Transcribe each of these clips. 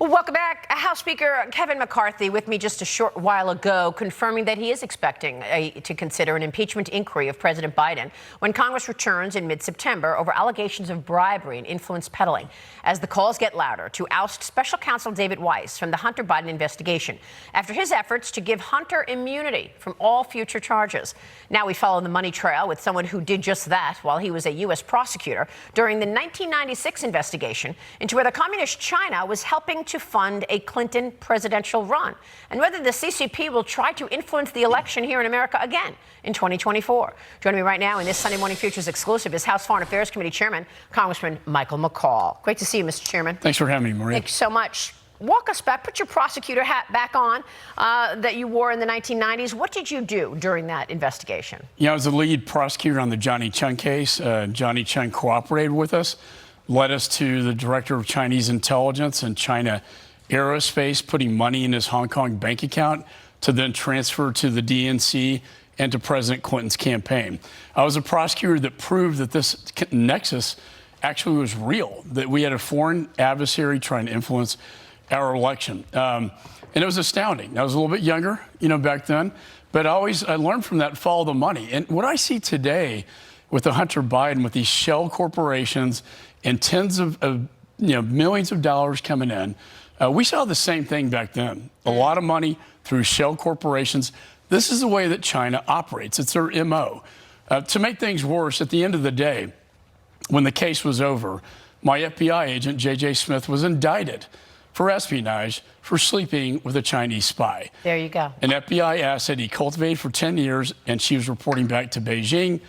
Well, welcome back. House Speaker Kevin McCarthy with me just a short while ago, confirming that he is expecting to consider an impeachment inquiry of President Biden when Congress returns in mid-September over allegations of bribery and influence peddling, as the calls get louder to oust Special Counsel David Weiss from the Hunter Biden investigation after his efforts to give Hunter immunity from all future charges. Now we follow the money trail with someone who did just that while he was a U.S. prosecutor during the 1996 investigation into whether Communist China was helping to fund a Clinton presidential run, and whether the CCP will try to influence the election here in America again in 2024. Joining me right now in this Sunday Morning Futures exclusive is House Foreign Affairs Committee Chairman, Congressman Michael McCaul. Great to see you, Mr. Chairman. Thanks for having me, Maria. Thank you so much. Walk us back, put your prosecutor hat back on that you wore in the 1990s. What did you do during that investigation? I was the lead prosecutor on the Johnny Chung case. Johnny Chung cooperated with us, led us to the director of Chinese intelligence and China Aerospace, putting money in his Hong Kong bank account to then transfer to the DNC and to President Clinton's campaign. I was a prosecutor that proved that this nexus actually was real, that we had a foreign adversary trying to influence our election. And it was astounding. I was a little bit younger, back then, but I learned from that, follow the money. And what I see today with the Hunter Biden, with these shell corporations and tens of millions of dollars coming in, we saw the same thing back then. A lot of money through shell corporations. This is the way that China operates. It's their MO. To make things worse, at the end of the day, when the case was over, my FBI agent, J.J. Smith, was indicted for espionage for sleeping with a Chinese spy. There you go. An FBI asset he cultivated for 10 years, and she was reporting back to Beijing.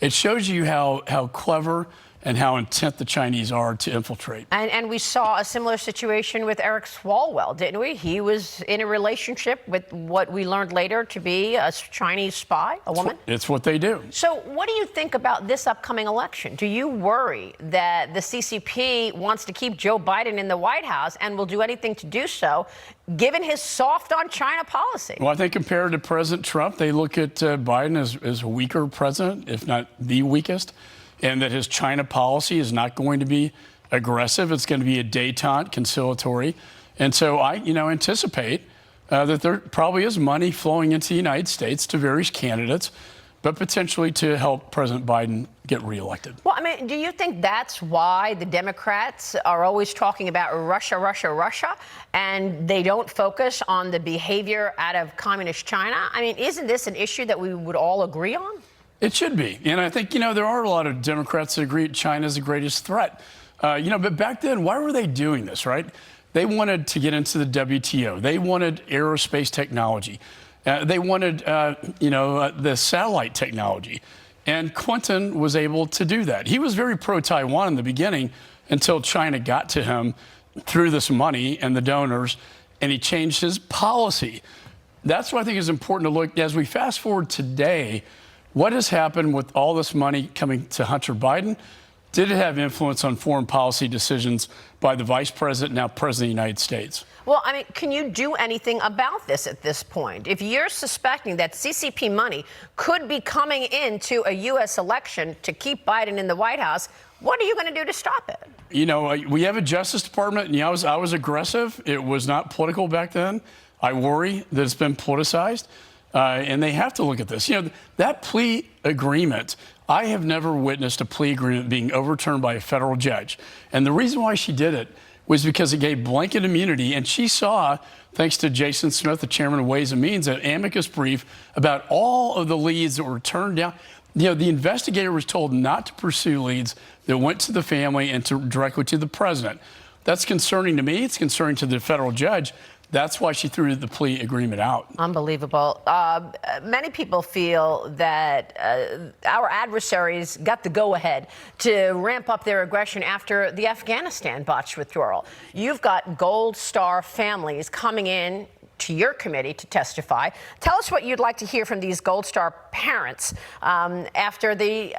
It shows you how clever and how intent the Chinese are to infiltrate. And we saw a similar situation with Eric Swalwell, didn't we? He was in a relationship with what we learned later to be a Chinese spy, a woman? It's what they do. So what do you think about this upcoming election? Do you worry that the CCP wants to keep Joe Biden in the White House and will do anything to do so, given his soft on China policy? Well, I think compared to President Trump, they look at Biden as a weaker president, if not the weakest, and that his China policy is not going to be aggressive. It's going to be a détente, conciliatory. And so I, anticipate that there probably is money flowing into the United States to various candidates, but potentially to help President Biden get reelected. Well, do you think that's why the Democrats are always talking about Russia, Russia, Russia, and they don't focus on the behavior out of Communist China? Isn't this an issue that we would all agree on? It should be. And I think, there are a lot of Democrats that agree China's the greatest threat. But back then, why were they doing this, right? They wanted to get into the WTO. They wanted aerospace technology. They wanted, the satellite technology. And Clinton was able to do that. He was very pro-Taiwan in the beginning until China got to him through this money and the donors, and he changed his policy. That's what I think is important to look as we fast forward today. What has happened with all this money coming to Hunter Biden? Did it have influence on foreign policy decisions by the vice president, now president of the United States? Well, can you do anything about this at this point? If you're suspecting that CCP money could be coming into a U.S. election to keep Biden in the White House, what are you going to do to stop it? We have a Justice Department, and I was aggressive. It was not political back then. I worry that it's been politicized. And they have to look at this. That plea agreement, I have never witnessed a plea agreement being overturned by a federal judge. And the reason why she did it was because it gave blanket immunity. And she saw, thanks to Jason Smith, the chairman of Ways and Means, an amicus brief about all of the leads that were turned down. The investigator was told not to pursue leads that went to the family and directly to the president. That's concerning to me. It's concerning to the federal judge. That's why she threw the plea agreement out. Unbelievable. Many people feel that our adversaries got the go-ahead to ramp up their aggression after the Afghanistan botched withdrawal. You've got Gold Star families coming in to your committee to testify. Tell us what you'd like to hear from these Gold Star parents after the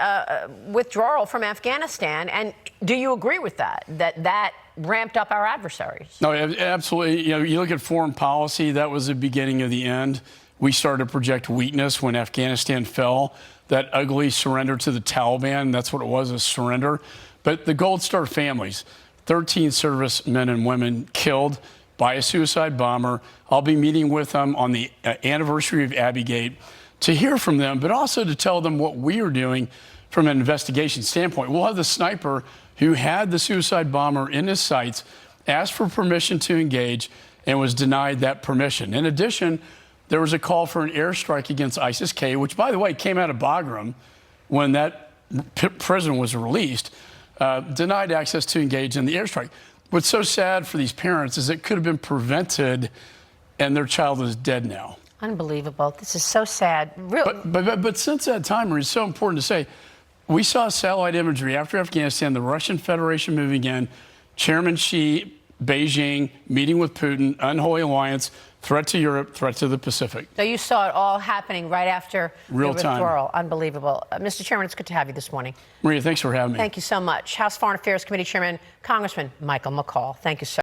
withdrawal from Afghanistan. And do you agree with that ramped up our adversaries? No, absolutely. You look at foreign policy, that was the beginning of the end. We started to project weakness when Afghanistan fell. That ugly surrender to the Taliban, that's what it was, a surrender. But the Gold Star families, 13 servicemen and women killed by a suicide bomber. I'll be meeting with them on the anniversary of Abbey-gate to hear from them, but also to tell them what we are doing from an investigation standpoint. We'll have the sniper who had the suicide bomber in his sights asked for permission to engage and was denied that permission. In addition, there was a call for an airstrike against ISIS-K, which, by the way, came out of Bagram when that prison was released, denied access to engage in the airstrike. What's so sad for these parents is it could have been prevented, and their child is dead now. Unbelievable. This is so sad. But since that time, Marie, it's so important to say, we saw satellite imagery after Afghanistan, the Russian Federation moving in, Chairman Xi, Beijing, meeting with Putin, unholy alliance, threat to Europe, threat to the Pacific. So you saw it all happening right after Real the withdrawal. Unbelievable. Mr. Chairman, it's good to have you this morning. Maria, thanks for having me. Thank you so much. House Foreign Affairs Committee Chairman, Congressman Michael McCaul. Thank you so much.